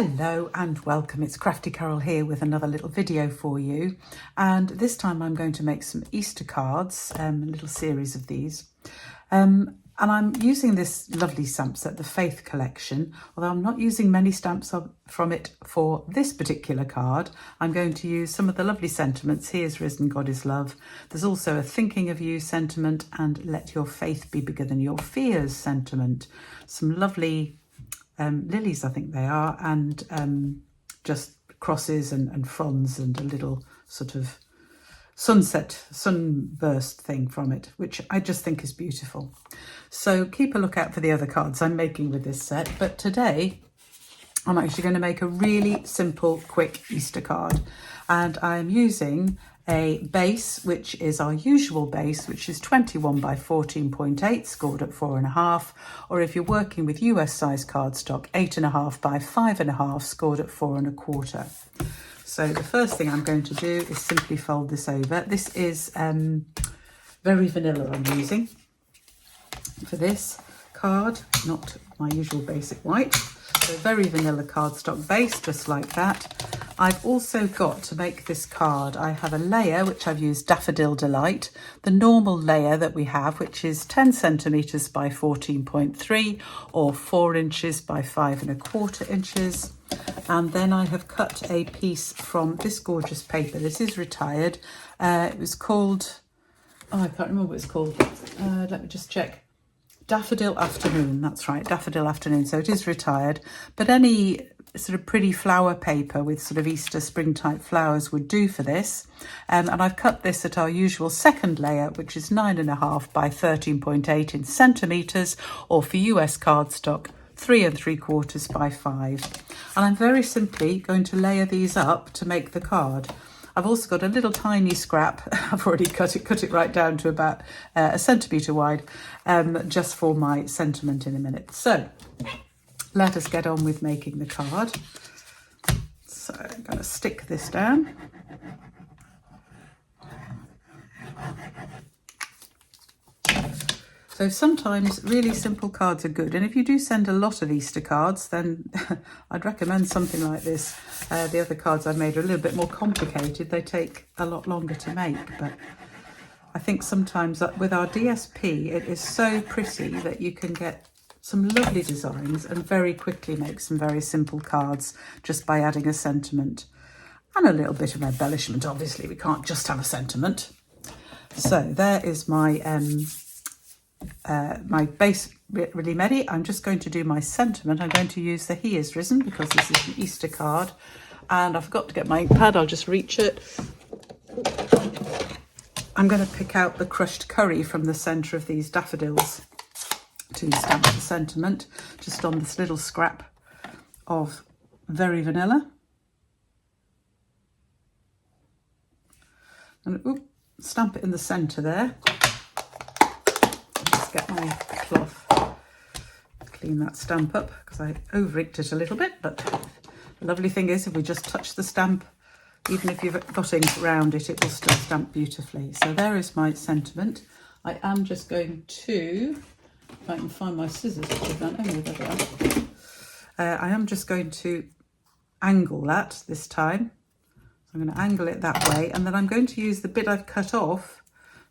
Hello and welcome, it's Crafty Carol here with another little video for you, and this time I'm going to make some Easter cards, a little series of these, and I'm using this lovely stamp set, the Faith collection. Although I'm not using many stamps from it for this particular card, I'm going to use some of the lovely sentiments. He is risen, God is love. There's also a thinking of you sentiment and let your faith be bigger than your fears sentiment. Some lovely lilies, I think they are, and just crosses and fronds and a little sort of sunburst thing from it, which I just think is beautiful. So keep a lookout for the other cards I'm making with this set. But today I'm actually going to make a really simple, quick Easter card, and I'm using a base, which is our usual base, which is 21 by 14.8, scored at 4.5, or if you're working with US size cardstock, 8.5 by 5.5, scored at 4.25. So the first thing I'm going to do is simply fold this over. This is very vanilla I'm using for this card, not my usual basic white. So very vanilla cardstock base, just like that. I've also got, to make this card, I have a layer which I've used Daffodil Delight, the normal layer that we have, which is 10 centimetres by 14.3 or 4 inches by 5.25 inches. And then I have cut a piece from this gorgeous paper. This is retired. It was called, oh, I can't remember what it's called. Let me just check. Daffodil Afternoon, that's right, Daffodil Afternoon. So it is retired, but any sort of pretty flower paper with sort of Easter spring type flowers would do for this. And I've cut this at our usual second layer, which is 9.5 by 13.8 in centimetres, or for US cardstock, 3.75 by 5. And I'm very simply going to layer these up to make the card. I've also got a little tiny scrap. I've already cut it right down to about a centimetre wide, just for my sentiment in a minute. So let us get on with making the card. So I'm going to stick this down. So sometimes really simple cards are good, and if you do send a lot of Easter cards, then I'd recommend something like this. The other cards I've made are a little bit more complicated. They take a lot longer to make, but I think sometimes with our DSP, it is so pretty that you can get some lovely designs and very quickly make some very simple cards just by adding a sentiment and a little bit of embellishment. Obviously, we can't just have a sentiment. So there is my my base really ready. I'm just going to do my sentiment. I'm going to use the He is Risen because this is an Easter card, and I forgot to get my ink pad. I'll just reach it. I'm going to pick out the crushed curry from the centre of these daffodils to stamp the sentiment, just on this little scrap of very vanilla. And stamp it in the centre there. Get my cloth, clean that stamp up because I over-inked it a little bit, but the lovely thing is if we just touch the stamp, even if you've got ink around it, it will still stamp beautifully. So there is my sentiment. I am just going to, if I can find my scissors, there they are. I am just going to angle that this time. So I'm going to angle it that way, and then I'm going to use the bit I've cut off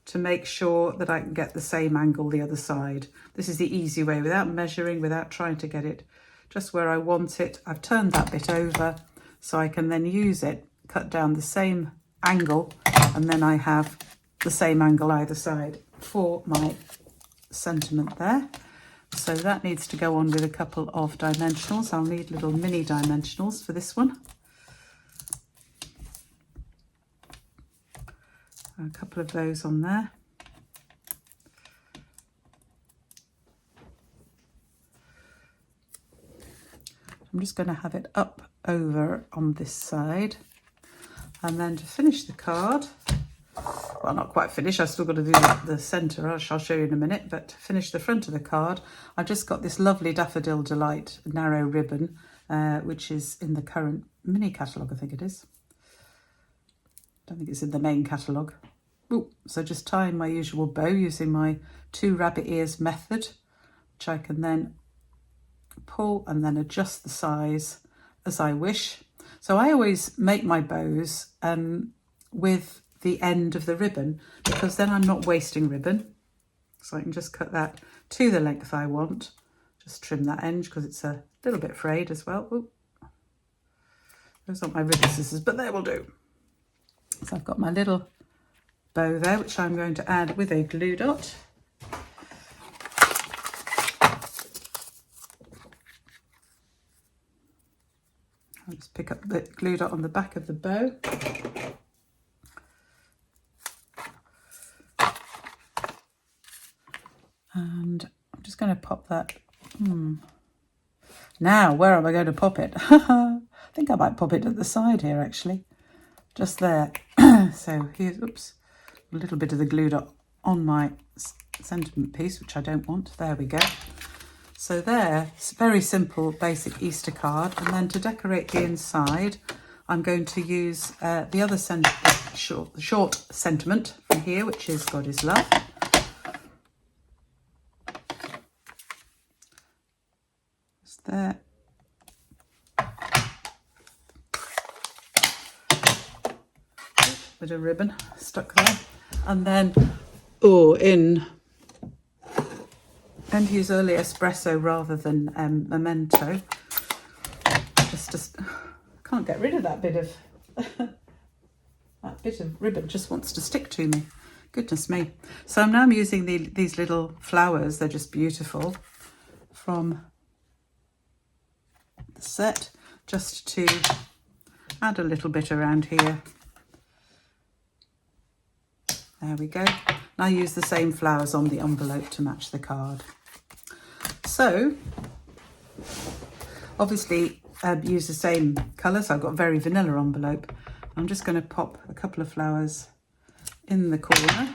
to make sure that I can get the same angle the other side. This is the easy way, without measuring, without trying to get it just where I want it. I've turned that bit over so I can then use it, cut down the same angle, and then I have the same angle either side for my sentiment there. So that needs to go on with a couple of dimensionals. I'll need little mini dimensionals for this one. A couple of those on there. I'm just going to have it up over on this side, and then to finish the card, well, not quite finish, I've still got to do the centre, I'll show you in a minute, but to finish the front of the card, I've just got this lovely Daffodil Delight narrow ribbon, which is in the current mini catalogue, I think it is. Don't think it's in the main catalogue. Ooh, so just tying my usual bow using my 2 rabbit ears method, which I can then pull and then adjust the size as I wish. So I always make my bows with the end of the ribbon, because then I'm not wasting ribbon. So I can just cut that to the length I want. Just trim that edge because it's a little bit frayed as well. Ooh. Those aren't my ribbon scissors, but they will do. So I've got my little bow there, which I'm going to add with a glue dot. I'll just pick up the glue dot on the back of the bow. And I'm just going to pop that. Now, where am I going to pop it? I think I might pop it at the side here, actually. Just there. So here's, oops, a little bit of the glue dot on my sentiment piece, which I don't want. There we go. So there, it's a very simple, basic Easter card. And then to decorate the inside, I'm going to use the other short sentiment from here, which is God is Love. Just there. Bit of ribbon stuck there. And then, and use early espresso rather than memento. Just can't get rid of that bit of that bit of ribbon. Just wants to stick to me. Goodness me. So I'm now using these little flowers. They're just beautiful from the set, just to add a little bit around here. There we go. And I use the same flowers on the envelope to match the card. So, obviously, use the same colour. So I've got a very vanilla envelope. I'm just going to pop a couple of flowers in the corner.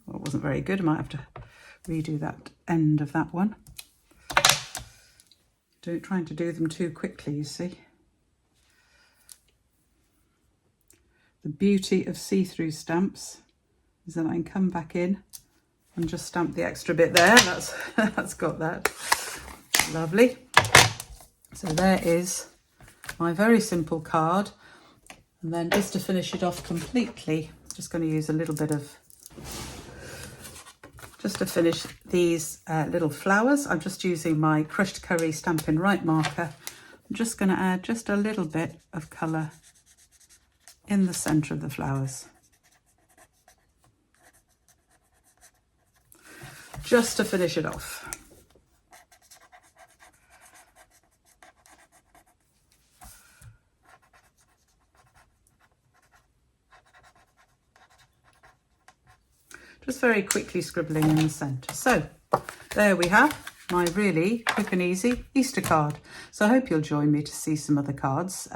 Well, it wasn't very good. I might have to redo that end of that one. Trying to do them too quickly, you see. The beauty of see-through stamps is that I can come back in and just stamp the extra bit there. That's got that. Lovely. So there is my very simple card. And then just to finish it off completely, just going to use a little bit of, just to finish these little flowers, I'm just using my crushed curry Stampin' Right marker. I'm just going to add just a little bit of colour in the centre of the flowers. Just to finish it off. Just very quickly scribbling in the centre. So there we have my really quick and easy Easter card. So I hope you'll join me to see some other cards.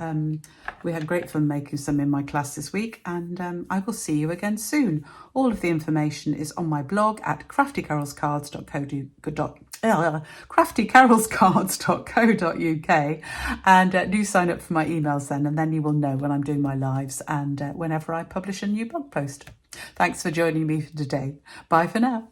We had great fun making some in my class this week, and I will see you again soon. All of the information is on my blog at craftycarolscards.co.uk, and do sign up for my emails then, and then you will know when I'm doing my lives and whenever I publish a new blog post. Thanks for joining me for today. Bye for now.